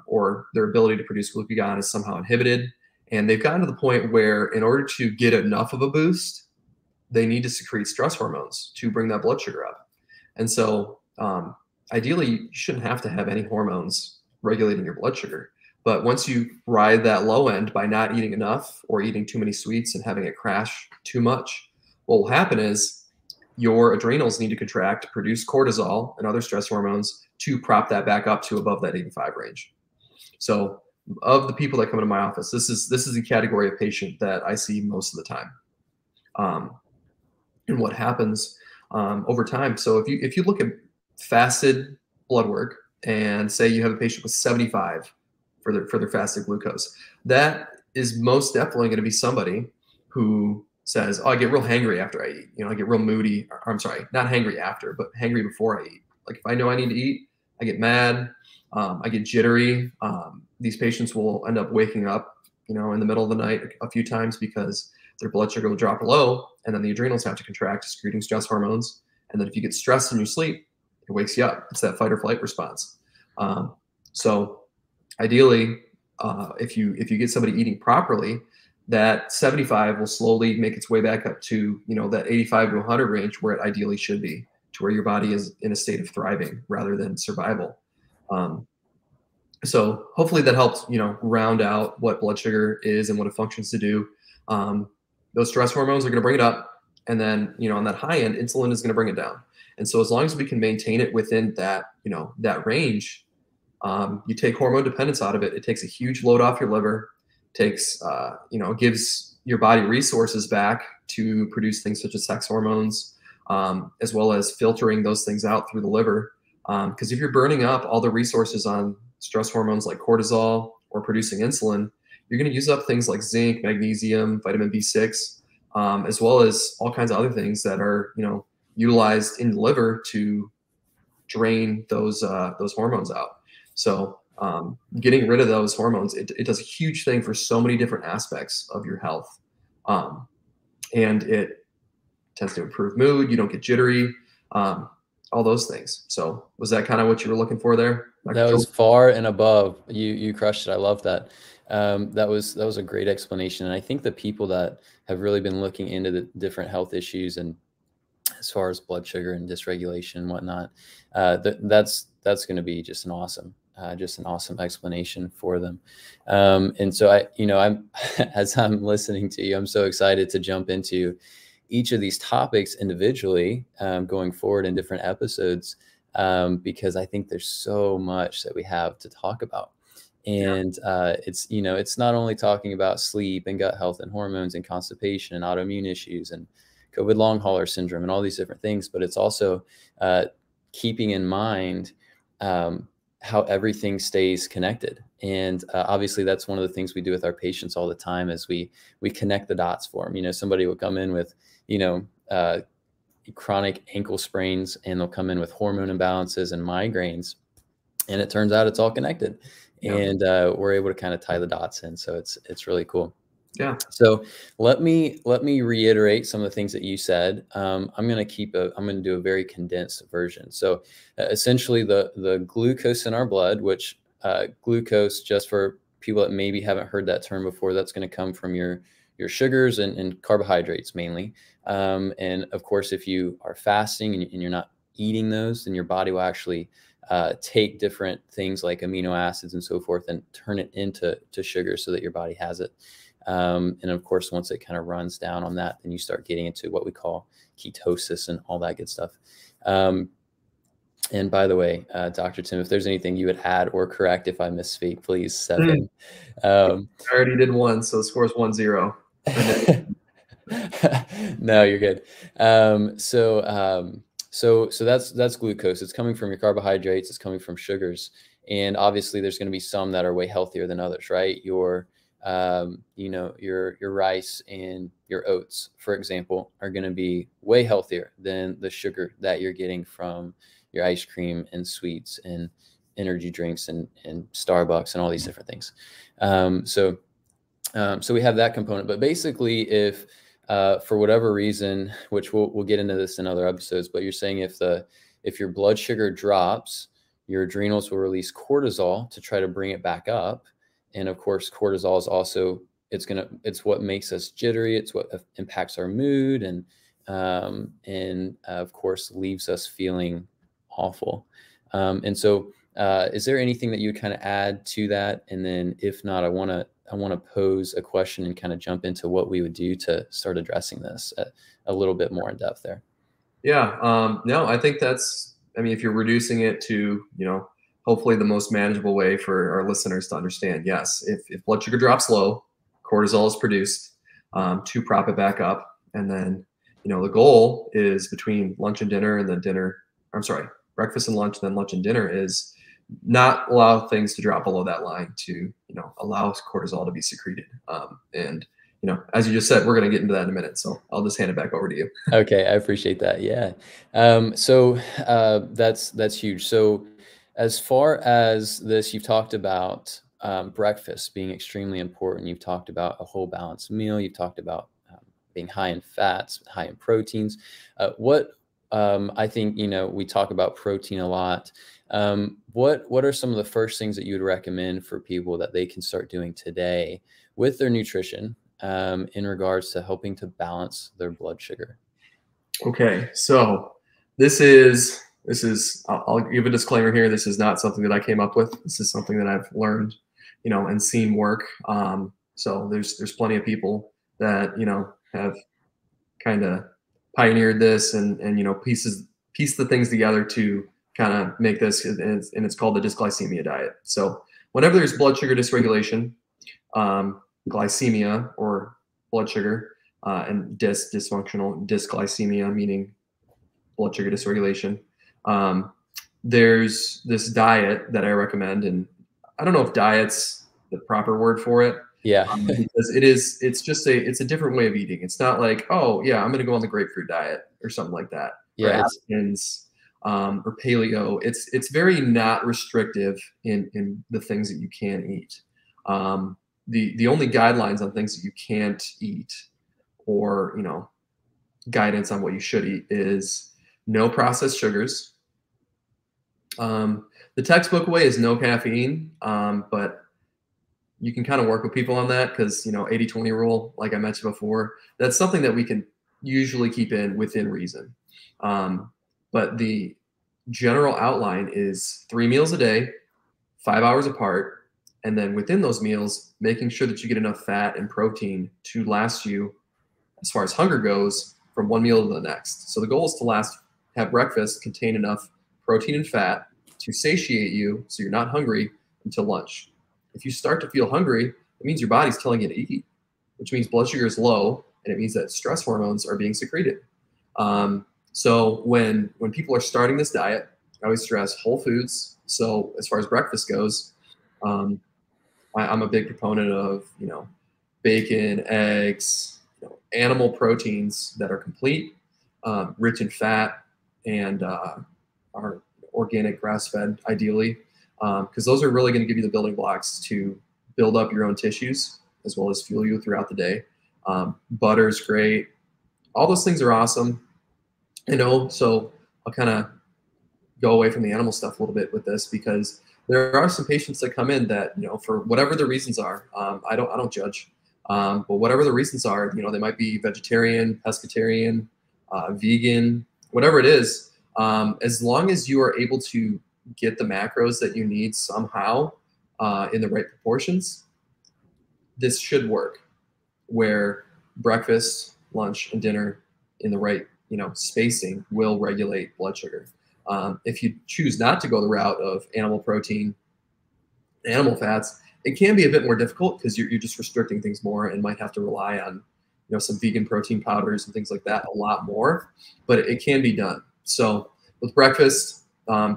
or their ability to produce glucagon is somehow inhibited. And they've gotten to the point where in order to get enough of a boost, they need to secrete stress hormones to bring that blood sugar up. And so ideally, you shouldn't have to have any hormones regulating your blood sugar. But once you ride that low end by not eating enough or eating too many sweets and having it crash too much, what will happen is your adrenals need to contract, produce cortisol and other stress hormones to prop that back up to above that 85 range. So of the people that come into my office, this is the category of patient that I see most of the time. And what happens over time. So if you look at fasted blood work and say you have a patient with 75 for their fasted glucose, that is most definitely going to be somebody who says, oh, I get real hangry after I eat. I get real moody. I'm sorry, not hangry after, but hangry before I eat. Like if I know I need to eat, I get mad. I get jittery. These patients will end up waking up, in the middle of the night a few times because their blood sugar will drop low, and then the adrenals have to contract, secreting stress hormones. And then if you get stressed in your sleep, it wakes you up. It's that fight or flight response. So ideally, if you get somebody eating properly, that 75 will slowly make its way back up to, that 85 to 100 range where it ideally should be, to where your body is in a state of thriving rather than survival. So hopefully that helps, round out what blood sugar is and what it functions to do. Those stress hormones are going to bring it up. And then, on that high end, insulin is going to bring it down. And so as long as we can maintain it within that, that range, you take hormone dependence out of it, it takes a huge load off your liver, takes, gives your body resources back to produce things such as sex hormones, as well as filtering those things out through the liver. Because if you're burning up all the resources on stress hormones like cortisol or producing insulin, you're going to use up things like zinc, magnesium, vitamin B6, as well as all kinds of other things that are, utilized in the liver to drain those hormones out. So getting rid of those hormones, it does a huge thing for so many different aspects of your health. And it tends to improve mood. You don't get jittery, all those things. So was that kind of what you were looking for there, Dr. That Joel? was far and above. You crushed it. I love that. That was a great explanation. And I think the people that have really been looking into the different health issues and as far as blood sugar and dysregulation and whatnot. That's going to be just an awesome explanation for them. And so I'm as I'm listening to you, I'm so excited to jump into each of these topics individually, going forward in different episodes, because I think there's so much that we have to talk about. Yeah. And it's not only talking about sleep and gut health and hormones and constipation and autoimmune issues and COVID long hauler syndrome and all these different things, but it's also uh, keeping in mind how everything stays connected. And obviously, that's one of the things we do with our patients all the time, is we connect the dots for them. Somebody will come in with you know chronic ankle sprains, and they'll come in with hormone imbalances and migraines, and it turns out it's all connected. Yeah. And we're able to kind of tie the dots in. So it's really cool. Yeah. So let me reiterate some of the things that you said. I'm going to do a very condensed version. So essentially, the glucose in our blood, which glucose, just for people that maybe haven't heard that term before, that's going to come from your sugars and carbohydrates mainly. And of course, if you are fasting and you're not eating those, then your body will actually take different things like amino acids and so forth and turn it into sugar so that your body has it. And of course, once it kind of runs down on that, then you start getting into what we call ketosis and all that good stuff. And by the way, Dr. Tim, if there's anything you would add or correct if I misspeak, please step in. I already did one, so the score is 1-0. No, you're good. So that's glucose. It's coming from your carbohydrates. It's coming from sugars, and obviously there's going to be some that are way healthier than others, right? Your rice and your oats, for example, are going to be way healthier than the sugar that you're getting from your ice cream and sweets and energy drinks and Starbucks and all these different things. So we have that component, but basically, if for whatever reason, which we'll get into this in other episodes, but you're saying if your blood sugar drops, your adrenals will release cortisol to try to bring it back up. And of course, cortisol is also it's what makes us jittery. It's what impacts our mood and of course leaves us feeling awful. And so, is there anything that you would kind of add to that? And then, if not, I want to pose a question and kind of jump into what we would do to start addressing this a little bit more in depth there. Yeah. No, I think if you're reducing it to, hopefully the most manageable way for our listeners to understand, yes, if blood sugar drops low, cortisol is produced to prop it back up. And then, the goal is between lunch and dinner and then breakfast and lunch, then lunch and dinner is not allow things to drop below that line to, allow cortisol to be secreted. And as you just said, we're going to get into that in a minute. So I'll just hand it back over to you. Okay, I appreciate that. Yeah. That's huge. So as far as this, you've talked about breakfast being extremely important. You've talked about a whole balanced meal. You've talked about being high in fats, high in proteins. I think, we talk about protein a lot. What are some of the first things that you would recommend for people that they can start doing today with their nutrition in regards to helping to balance their blood sugar? Okay, so this is I'll give a disclaimer here. This is not something that I came up with. This is something that I've learned, and seen work. So there's plenty of people that have kind of pioneered this and piece the things together to kind of make this, and it's called the dysglycemia diet. So whenever there's blood sugar dysregulation, glycemia or blood sugar, and dysfunctional dysglycemia, meaning blood sugar dysregulation, there's this diet that I recommend, and I don't know if diet's the proper word for it. Yeah. Because it's a different way of eating. It's not like, oh yeah, I'm going to go on the grapefruit diet or something like that. Yeah. Or Atkins, or paleo. It's very not restrictive in the things that you can eat. The only guidelines on things that you can't eat, or guidance on what you should eat, is no processed sugars. The textbook way is no caffeine, but you can kind of work with people on that because 80-20 rule, like I mentioned before, that's something that we can usually keep in within reason. But the general outline is 3 meals a day, 5 hours apart, and then within those meals, making sure that you get enough fat and protein to last you, as far as hunger goes, from one meal to the next. So the goal is to have breakfast contain enough protein and fat to satiate you so you're not hungry until lunch. If you start to feel hungry, it means your body's telling you to eat, which means blood sugar is low, and it means that stress hormones are being secreted. So when people are starting this diet, I always stress whole foods. So as far as breakfast goes, I'm a big proponent of, bacon, eggs, animal proteins that are complete, rich in fat, and are organic, grass-fed, ideally, because those are really going to give you the building blocks to build up your own tissues as well as fuel you throughout the day. Butter's great. All those things are awesome. So I'll kind of go away from the animal stuff a little bit with this, because there are some patients that come in that, for whatever the reasons are, I don't judge, but whatever the reasons are, they might be vegetarian, pescatarian, vegan, whatever it is, as long as you are able to get the macros that you need somehow in the right proportions, this should work, where breakfast, lunch, and dinner in the right spacing will regulate blood sugar. If you choose not to go the route of animal protein, animal fats, it can be a bit more difficult because you're just restricting things more and might have to rely on some vegan protein powders and things like that a lot more, but it can be done. So with breakfast,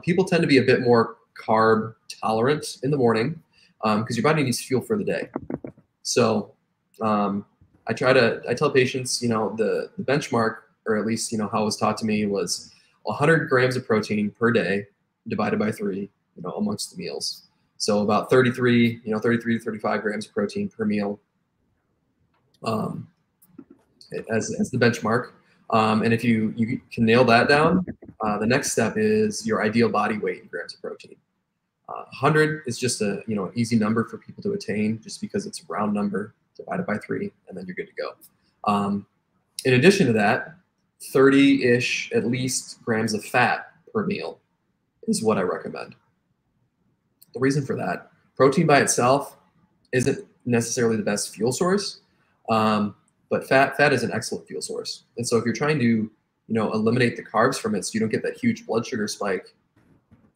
people tend to be a bit more carb tolerant in the morning because your body needs fuel for the day. So I tell patients, the benchmark, or at least, how it was taught to me, was 100 grams of protein per day divided by 3, amongst the meals. So about 33 to 35 grams of protein per meal as the benchmark. And if you can nail that down, the next step is your ideal body weight in grams of protein. 100 is just an easy number for people to attain, just because it's a round number divided by 3, and then you're good to go. In addition to that, 30-ish at least grams of fat per meal is what I recommend. The reason for that, protein by itself isn't necessarily the best fuel source, but fat is an excellent fuel source. And so if you're trying to eliminate the carbs from it so you don't get that huge blood sugar spike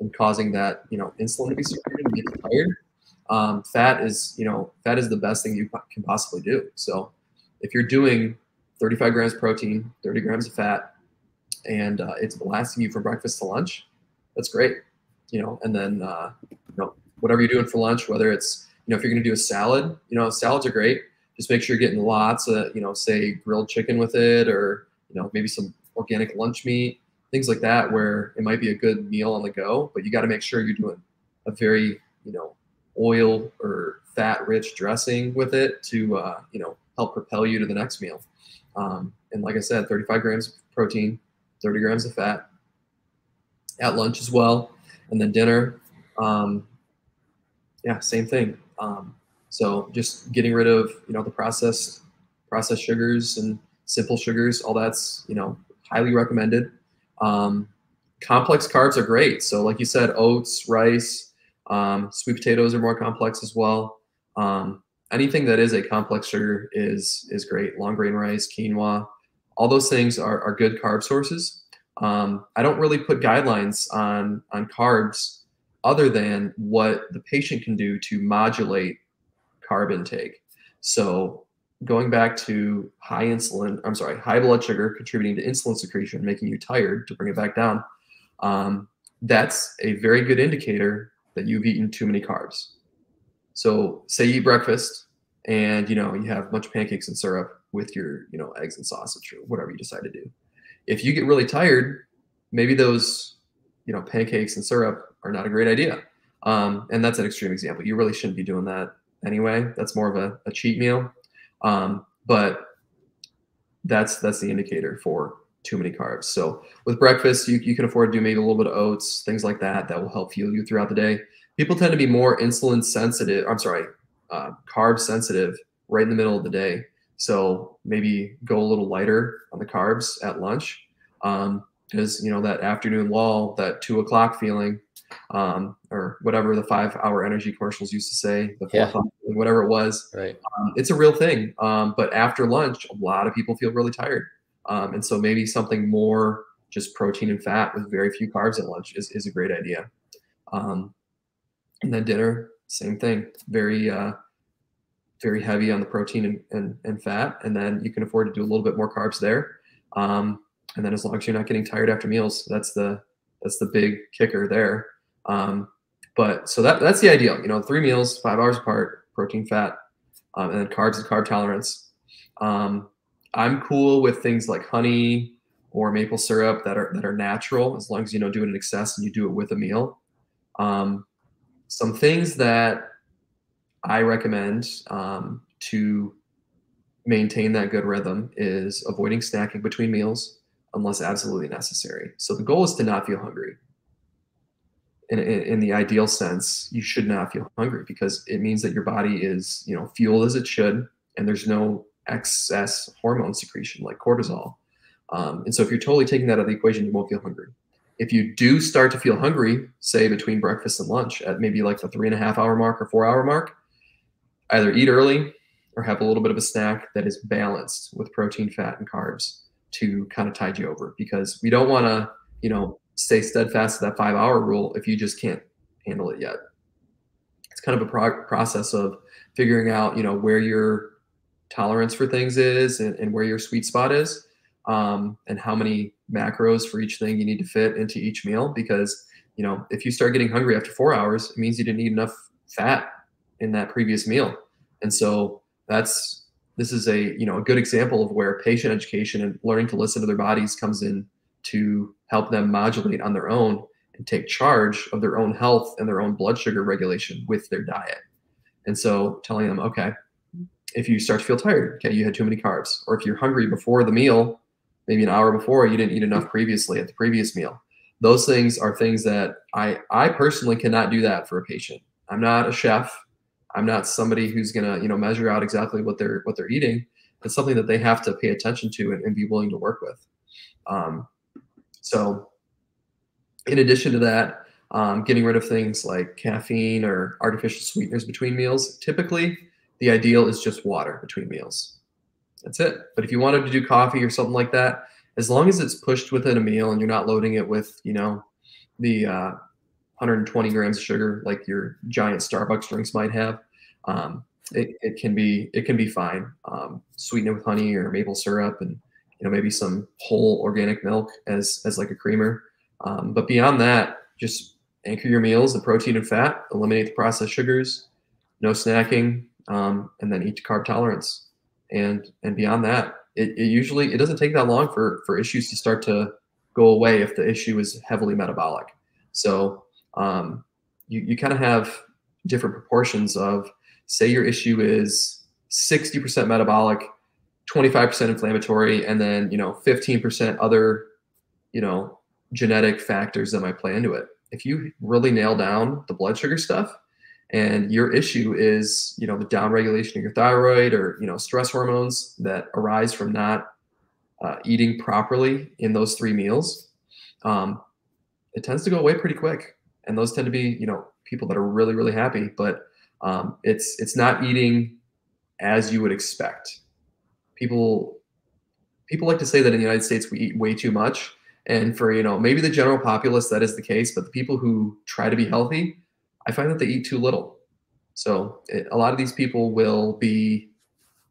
and causing that insulin to be secreted and get tired, fat is the best thing you can possibly do. So if you're doing 35 grams protein, 30 grams of fat, and it's lasting you from breakfast to lunch, that's great. And then whatever you're doing for lunch, whether it's if you're going to do a salad, salads are great. Just make sure you're getting lots of say grilled chicken with it, or maybe some organic lunch meat, things like that, where it might be a good meal on the go, but you got to make sure you're doing a very oil or fat rich dressing with it to help propel you to the next meal. And like I said, 35 grams of protein, 30 grams of fat at lunch as well. And then dinner, same thing. So just getting rid of, the processed sugars and simple sugars, all that's, highly recommended. Complex carbs are great. So like you said, oats, rice, sweet potatoes are more complex as well. Anything that is a complex sugar is great. Long grain rice, quinoa, all those things are good carb sources. I don't really put guidelines on carbs other than what the patient can do to modulate carb intake. So going back to high blood sugar contributing to insulin secretion, making you tired, to bring it back down, that's a very good indicator that you've eaten too many carbs. So say you eat breakfast and, you have a bunch of pancakes and syrup with your, eggs and sausage or whatever you decide to do. If you get really tired, maybe those, pancakes and syrup are not a great idea. And that's an extreme example. You really shouldn't be doing that anyway. That's more of a cheat meal. But that's the indicator for too many carbs. So with breakfast, you can afford to do maybe a little bit of oats, things like that will help fuel you throughout the day. People tend to be more carb sensitive right in the middle of the day. So maybe go a little lighter on the carbs at lunch. Because, you know, that afternoon lull, that 2 o'clock feeling, or whatever the 5-hour energy commercials used to say, the 4 o'clock, whatever it was, Right. it's a real thing. But after lunch, a lot of people feel really tired. And so maybe something more just protein and fat with very few carbs at lunch is a great idea. Um, and then dinner, same thing, very heavy on the protein and fat. And then you can afford to do a little bit more carbs there. And then as long as you're not getting tired after meals, that's the big kicker there. But so that's the ideal, you know, 3 meals, 5 hours apart, protein, fat, and then carbs and carb tolerance. I'm cool with things like honey or maple syrup that are natural, as long as you don't do it in excess and you do it with a meal. Some things that I recommend to maintain that good rhythm is avoiding snacking between meals unless absolutely necessary. So the goal is to not feel hungry. In the ideal sense, you should not feel hungry because it means that your body is, you know, fueled as it should, and there's no excess hormone secretion like cortisol. And so if you're totally taking that out of the equation, you won't feel hungry. If you do start to feel hungry, say between breakfast and lunch at maybe like the 3.5 hour mark or 4 hour mark, either eat early or have a little bit of a snack that is balanced with protein, fat, and carbs to kind of tide you over, because we don't want to, you know, stay steadfast to that 5 hour rule if you just can't handle it yet. It's kind of a process of figuring out, you know, where your tolerance for things is and where your sweet spot is, and how many macros for each thing you need to fit into each meal. Because, you know, if you start getting hungry after 4 hours, it means you didn't eat enough fat in that previous meal. And so this is a, you know, a good example of where patient education and learning to listen to their bodies comes in to help them modulate on their own and take charge of their own health and their own blood sugar regulation with their diet. And so telling them, okay, if you start to feel tired, okay, you had too many carbs. Or if you're hungry before the meal, maybe an hour before, you didn't eat enough previously at the previous meal. Those things are things that I personally cannot do that for a patient. I'm not a chef. I'm not somebody who's gonna, you know, measure out exactly what they're eating. It's something that they have to pay attention to and be willing to work with. So in addition to that, getting rid of things like caffeine or artificial sweeteners between meals. Typically, the ideal is just water between meals. That's it. But if you wanted to do coffee or something like that, as long as it's pushed within a meal and you're not loading it with, you know, the 120 grams of sugar like your giant Starbucks drinks might have, it can be fine. Sweeten it with honey or maple syrup, and, you know, maybe some whole organic milk as like a creamer. But beyond that, just anchor your meals in protein and fat, eliminate the processed sugars, no snacking, and then eat to carb tolerance. And beyond that, it usually, it doesn't take that long for issues to start to go away if the issue is heavily metabolic. So you kind of have different proportions of, say your issue is 60% metabolic, 25% inflammatory, and then, you know, 15% other, you know, genetic factors that might play into it. If you really nail down the blood sugar stuff and your issue is, you know, the downregulation of your thyroid or, you know, stress hormones that arise from not eating properly in those 3 meals, it tends to go away pretty quick. And those tend to be, you know, people that are really, really happy, but it's not eating as you would expect. People like to say that in the United States we eat way too much. And for, you know, maybe the general populace, that is the case, but the people who try to be healthy, I find that they eat too little. So a lot of these people will be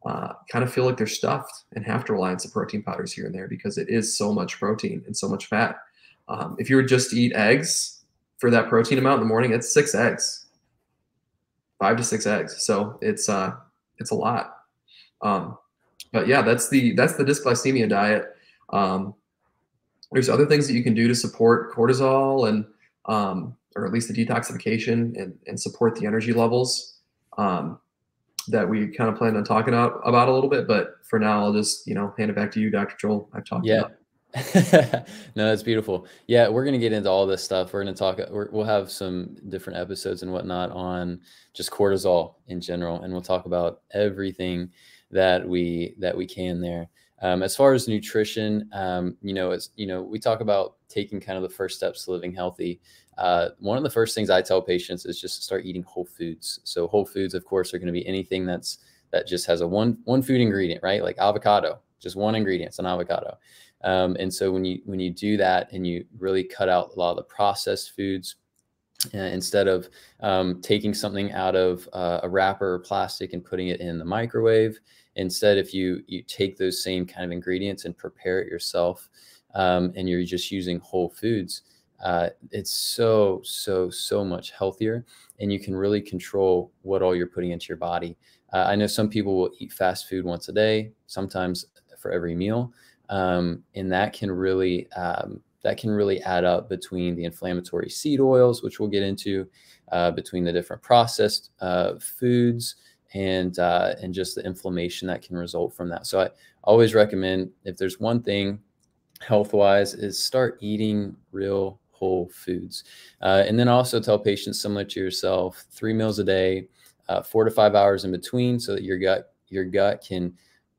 kind of feel like they're stuffed and have to rely on some protein powders here and there because it is so much protein and so much fat. If you were just to eat eggs for that protein amount in the morning, it's 6 eggs, 5 to 6 eggs. So it's a lot. But yeah, that's the dysglycemia diet. There's other things that you can do to support cortisol and, or at least the detoxification and support the energy levels, that we kind of plan on talking about a little bit. But for now, I'll just, you know, hand it back to you, Dr. Joel. I've talked Yeah. enough. No, that's beautiful. Yeah, we're gonna get into all this stuff. We're gonna talk. We'll have some different episodes and whatnot on just cortisol in general, and we'll talk about everything that we can there. As far as nutrition, we talk about taking kind of the first steps to living healthy. One of the first things I tell patients is just to start eating whole foods. So whole foods, of course, are going to be anything that just has a one food ingredient, right? Like avocado, just one ingredient, it's an avocado. And so when you do that and you really cut out a lot of the processed foods, instead of taking something out of a wrapper or plastic and putting it in the microwave, instead, if you take those same kind of ingredients and prepare it yourself, and you're just using whole foods, it's so much healthier, and you can really control what all you're putting into your body. I know some people will eat fast food once a day, sometimes for every meal, and that can really add up between the inflammatory seed oils, which we'll get into, between the different processed foods, and just the inflammation that can result from that. So I always recommend, if there's one thing health-wise, is start eating real whole foods. And then also tell patients, similar to yourself, 3 meals a day, 4 to 5 hours in between, so that your gut can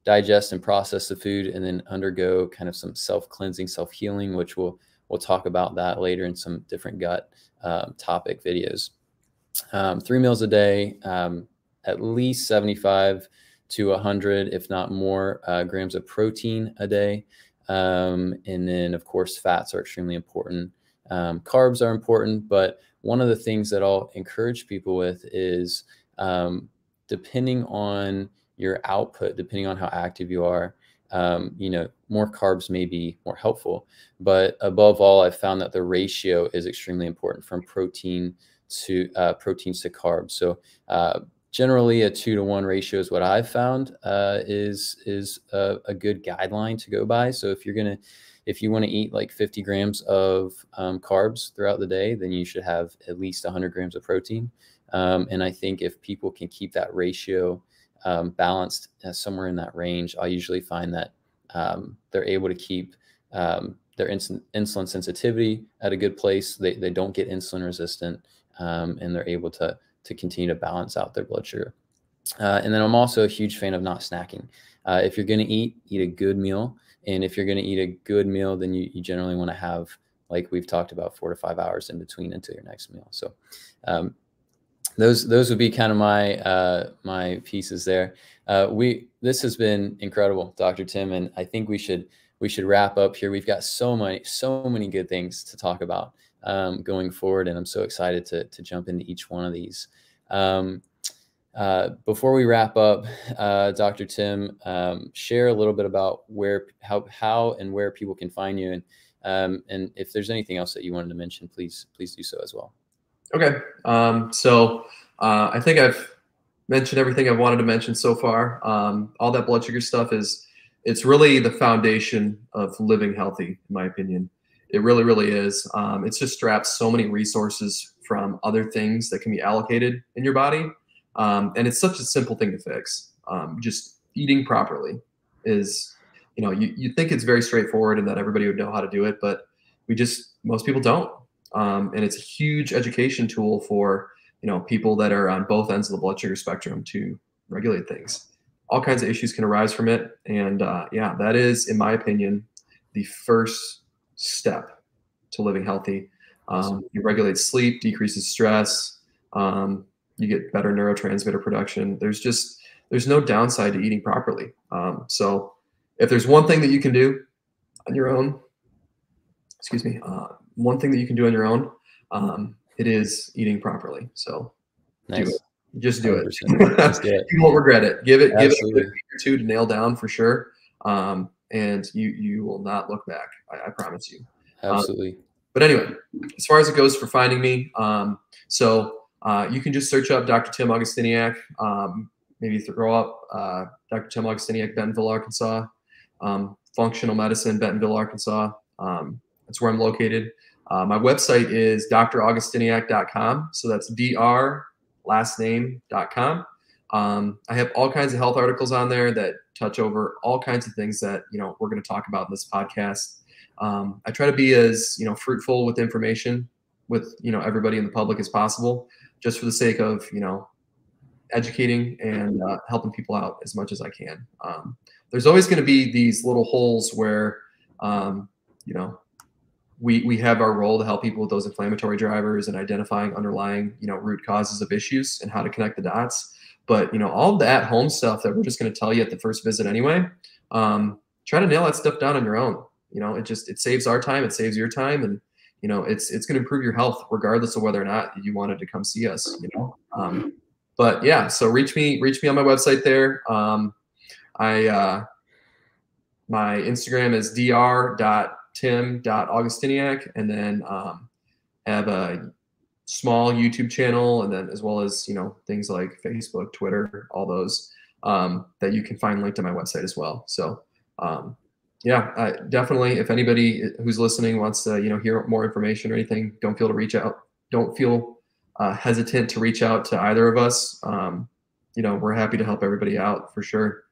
digest and process the food, and then undergo kind of some self-cleansing, self-healing, which we'll talk about that later in some different gut topic videos. 3 meals a day, at least 75 to 100, if not more, grams of protein a day. And then, of course, fats are extremely important. Carbs are important, but one of the things that I'll encourage people with is, depending on your output, depending on how active you are, more carbs may be more helpful. But above all, I've found that the ratio is extremely important, from proteins to carbs. So generally, a 2-to-1 ratio is what I've found is a good guideline to go by. So if you want to eat like 50 grams of carbs throughout the day, then you should have at least 100 grams of protein. And I think if people can keep that ratio balanced somewhere in that range, I usually find that they're able to keep their insulin sensitivity at a good place. They don't get insulin resistant, and they're able to continue to balance out their blood sugar. And then I'm also a huge fan of not snacking. If you're going to eat a good meal. And if you're going to eat a good meal, then you generally want to have, like we've talked about, 4 to 5 hours in between until your next meal. So those would be kind of my pieces there. This has been incredible, Dr. Tim, and I think we should wrap up here. We've got so many good things to talk about going forward, and I'm so excited to jump into each one of these. Before we wrap up, Dr. Tim, share a little bit about how and where people can find you, and if there's anything else that you wanted to mention, please do so as well. Okay. So I think I've mentioned everything I've wanted to mention so far. All that blood sugar stuff it's really the foundation of living healthy, in my opinion. It really, really is. It's just straps so many resources from other things that can be allocated in your body. And it's such a simple thing to fix. Just eating properly is, you think it's very straightforward and that everybody would know how to do it, but most people don't. And it's a huge education tool for, people that are on both ends of the blood sugar spectrum to regulate things. All kinds of issues can arise from it. And that is, in my opinion, the first step to living healthy. You regulate sleep, decreases stress. You get better neurotransmitter production. There's no downside to eating properly. So if there's one thing that you can do on your own, one thing that you can do on your own, it is eating properly. So nice. Do it. Just do it. Just do it. You won't regret it. Give it a week Absolutely. or two to nail down for sure. And you will not look back. I promise you. Absolutely. But anyway, as far as it goes for finding me, you can just search up Dr. Tim Augustiniak. Maybe throw up Dr. Tim Augustiniak, Bentonville, Arkansas. Functional medicine, Bentonville, Arkansas. That's where I'm located. My website is draugustiniak.com. So that's drlastname.com. I have all kinds of health articles on there that touch over all kinds of things that, we're going to talk about in this podcast. I try to be as, fruitful with information with, everybody in the public as possible, just for the sake of, educating and helping people out as much as I can. There's always going to be these little holes where, you know, we have our role to help people with those inflammatory drivers and identifying underlying, you know, root causes of issues and how to connect the dots. But, you know, all the at-home stuff that we're just going to tell you at the first visit anyway, try to nail that stuff down on your own. You know, it saves our time, it saves your time, and, you know, it's going to improve your health regardless of whether or not you wanted to come see us, you know. But yeah, so reach me on my website there. My Instagram is dr.tim.augustiniak, and then have a small YouTube channel, and then as well as, you know, things like Facebook, Twitter, all those that you can find linked to my website as well. So yeah, definitely, if anybody who's listening wants to, you know, hear more information or anything, don't feel hesitant to reach out to either of us. You know, we're happy to help everybody out for sure.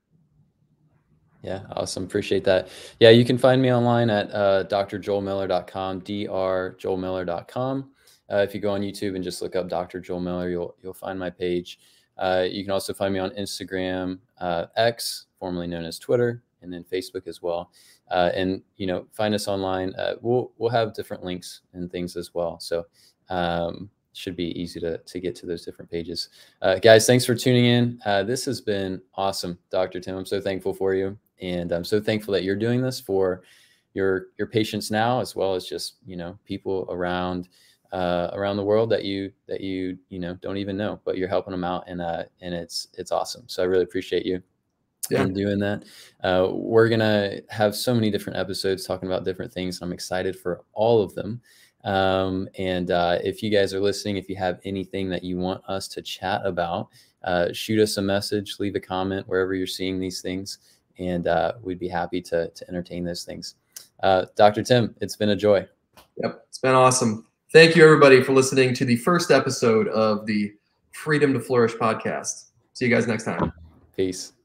Yeah, awesome. Appreciate that. Yeah, you can find me online at drjoelmiller.com, drjoelmiller.com. If you go on YouTube and just look up Dr. Joel Miller, you'll find my page. You can also find me on Instagram, X, formerly known as Twitter, and then Facebook as well. And, you know, find us online. We'll have different links and things as well. So should be easy to get to those different pages. Guys, thanks for tuning in. This has been awesome, Dr. Tim. I'm so thankful for you. And I'm so thankful that you're doing this for your patients now, as well as just, you know, people around the world that you know, don't even know, but you're helping them out, and it's awesome. So I really appreciate you in doing that. We're gonna have so many different episodes talking about different things, and I'm excited for all of them. If you guys are listening, if you have anything that you want us to chat about, shoot us a message, leave a comment wherever you're seeing these things, and we'd be happy to entertain those things. Dr. Tim, it's been a joy. Yep, it's been awesome. Thank you, everybody, for listening to the first episode of the Freedom to Flourish podcast. See you guys next time. Peace.